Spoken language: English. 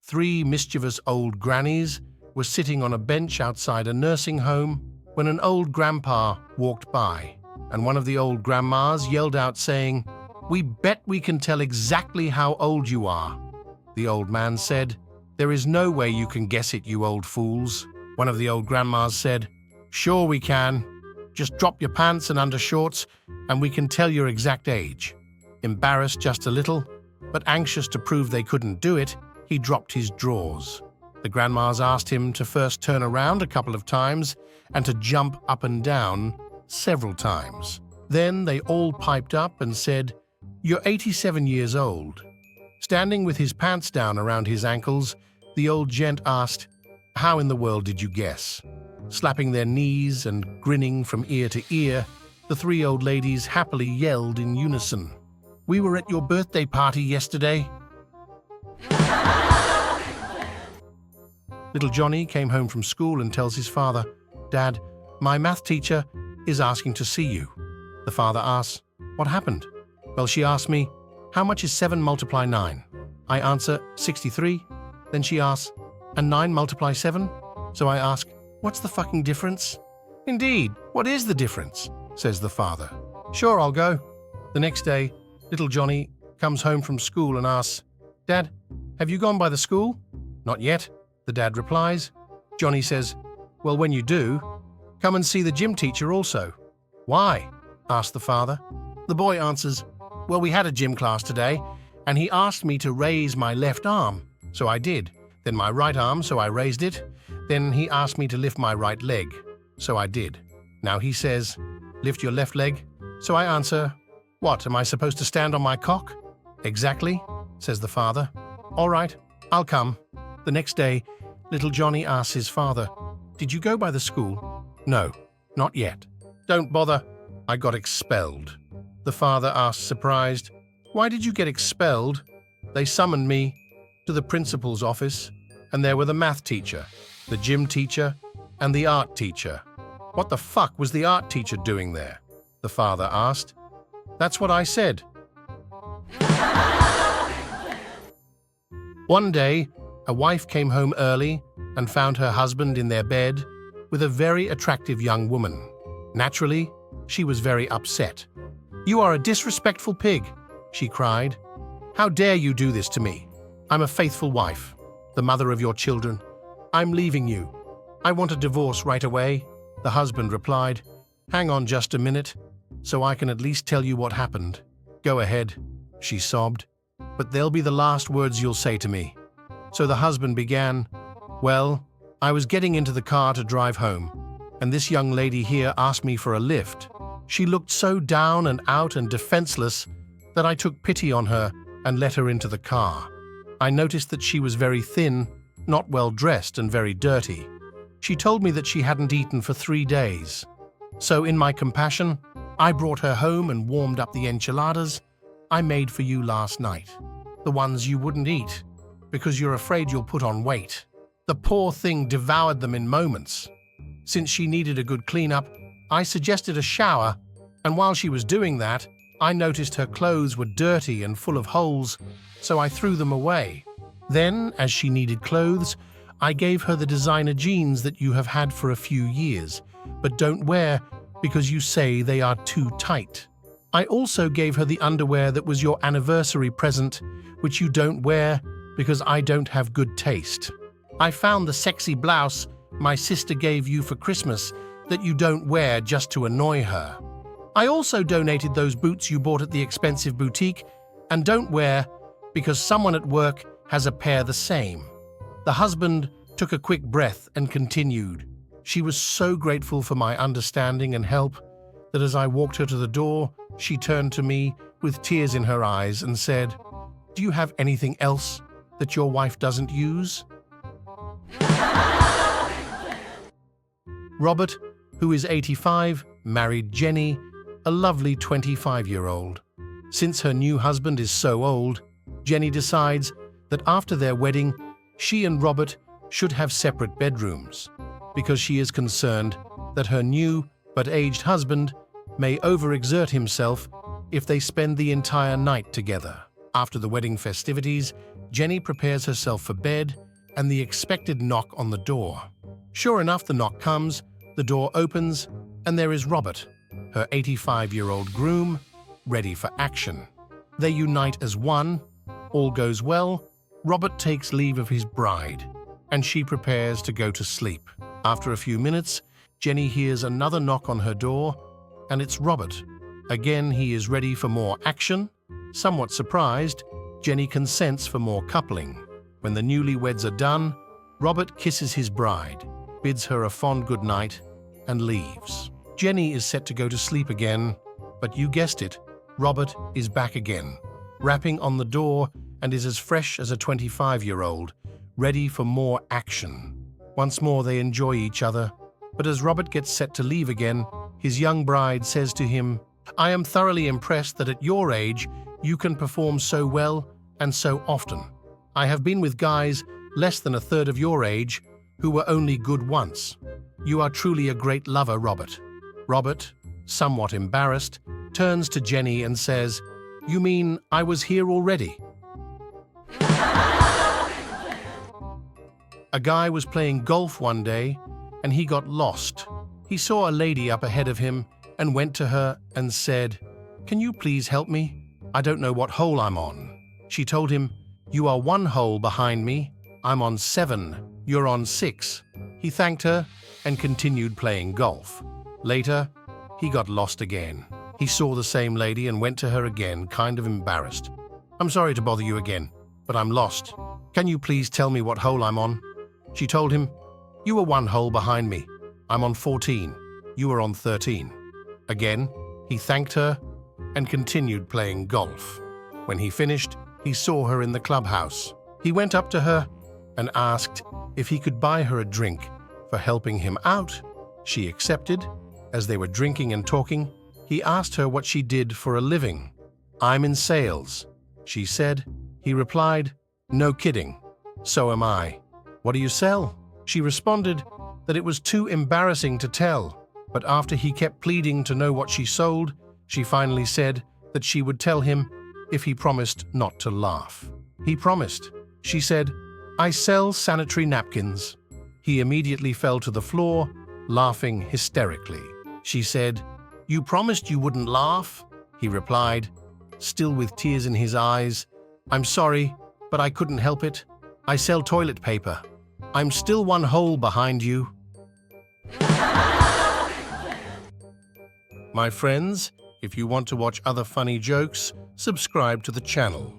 Three mischievous old grannies were sitting on a bench outside a nursing home when an old grandpa walked by, and one of the old grandmas yelled out saying, "We bet we can tell exactly how old you are." The old man said, "There is no way you can guess it, you old fools." One of the old grandmas said, "Sure we can. Just drop your pants and undershorts and we can tell your exact age." Embarrassed just a little, but anxious to prove they couldn't do it, he dropped his drawers. The grandmas asked him to first turn around a couple of times and to jump up and down several times. Then they all piped up and said, "You're 87 years old." Standing with his pants down around his ankles, the old gent asked, "How in the world did you guess?" Slapping their knees and grinning from ear to ear, the three old ladies happily yelled in unison, "We were at your birthday party yesterday." Little Johnny came home from school and tells his father, "Dad, my math teacher is asking to see you." The father asks, "What happened?" "Well, she asked me, 'How much is 7 multiply 9? I answer, 63. Then she asks, 'And 9 multiply 7? So I ask, 'What's the fucking difference?' 'Indeed, what is the difference?' says the father. 'Sure, I'll go.' The next day, little Johnny comes home from school and asks, 'Dad, have you gone by the school?' 'Not yet,' the dad replies. Johnny says, 'Well, when you do, come and see the gym teacher also.' 'Why?' asks the father. The boy answers, 'Well, we had a gym class today, and he asked me to raise my left arm, so I did. Then my right arm, so I raised it. Then he asked me to lift my right leg, so I did. Now he says, lift your left leg. So I answer, what, am I supposed to stand on my cock? Exactly, says the father. All right, I'll come. The next day, little Johnny asks his father, did you go by the school? No, not yet. Don't bother, I got expelled. The father asks, surprised, why did you get expelled? They summoned me to the principal's office, and there were the math teacher, the gym teacher, and the art teacher. What the fuck was the art teacher doing there? The father asked. That's what I said. One day, a wife came home early and found her husband in their bed with a very attractive young woman. Naturally, she was very upset. You are a disrespectful pig, she cried. How dare you do this to me? I'm a faithful wife, the mother of your children. I'm leaving you. I want a divorce right away. The husband replied, hang on just a minute, so I can at least tell you what happened. Go ahead, she sobbed, but they'll be the last words you'll say to me. So the husband began, well, I was getting into the car to drive home, and this young lady here asked me for a lift. She looked so down and out and defenseless that I took pity on her and let her into the car. I noticed that she was very thin, not well dressed, and very dirty. She told me that she hadn't eaten for 3 days. So in my compassion, I brought her home and warmed up the enchiladas I made for you last night. The ones you wouldn't eat, because you're afraid you'll put on weight. The poor thing devoured them in moments. Since she needed a good cleanup, I suggested a shower, and while she was doing that, I noticed her clothes were dirty and full of holes, so I threw them away. Then, as she needed clothes, I gave her the designer jeans that you have had for a few years, but don't wear because you say they are too tight. I also gave her the underwear that was your anniversary present, which you don't wear because I don't have good taste. I found the sexy blouse my sister gave you for Christmas that you don't wear just to annoy her. I also donated those boots you bought at the expensive boutique and don't wear because someone at work has a pair the same. The husband took a quick breath and continued. She was so grateful for my understanding and help that as I walked her to the door, she turned to me with tears in her eyes and said, do you have anything else that your wife doesn't use? Robert, who is 85, married Jenny, a lovely 25-year-old. Since her new husband is so old, Jenny decides that after their wedding, she and Robert should have separate bedrooms, because she is concerned that her new but aged husband may overexert himself if they spend the entire night together. After the wedding festivities, Jenny prepares herself for bed and the expected knock on the door. Sure enough, the knock comes, the door opens, and there is Robert, her 85-year-old groom, ready for action. They unite as one. All goes well. Robert takes leave of his bride, and she prepares to go to sleep. After a few minutes, Jenny hears another knock on her door, and it's Robert. Again, he is ready for more action. Somewhat surprised, Jenny consents for more coupling. When the newlyweds are done, Robert kisses his bride, bids her a fond goodnight, and leaves. Jenny is set to go to sleep again, but you guessed it, Robert is back again, rapping on the door, and is as fresh as a 25-year-old, ready for more action. Once more they enjoy each other, but as Robert gets set to leave again, his young bride says to him, "I am thoroughly impressed that at your age you can perform so well and so often. I have been with guys less than a third of your age who were only good once. You are truly a great lover, Robert." Robert, somewhat embarrassed, turns to Jenny and says, "You mean I was here already?" A guy was playing golf one day and he got lost. He saw a lady up ahead of him and went to her and said, "Can you please help me? I don't know what hole I'm on." She told him, "You are one hole behind me. I'm on 7. You're on 6. He thanked her and continued playing golf. Later, he got lost again. He saw the same lady and went to her again, kind of embarrassed. "I'm sorry to bother you again, but I'm lost. Can you please tell me what hole I'm on?" She told him, "You were one hole behind me. I'm on 14. You were on 13. Again, he thanked her and continued playing golf. When he finished, he saw her in the clubhouse. He went up to her and asked if he could buy her a drink for helping him out. She accepted. As they were drinking and talking, he asked her what she did for a living. "I'm in sales," she said. He replied, "No kidding. So am I. What do you sell?" She responded that it was too embarrassing to tell, but after he kept pleading to know what she sold, she finally said that she would tell him if he promised not to laugh. He promised. She said, "I sell sanitary napkins." He immediately fell to the floor, laughing hysterically. She said, "You promised you wouldn't laugh." He replied, still with tears in his eyes, "I'm sorry, but I couldn't help it. I sell toilet paper. I'm still one hole behind you." My friends, if you want to watch other funny jokes, subscribe to the channel.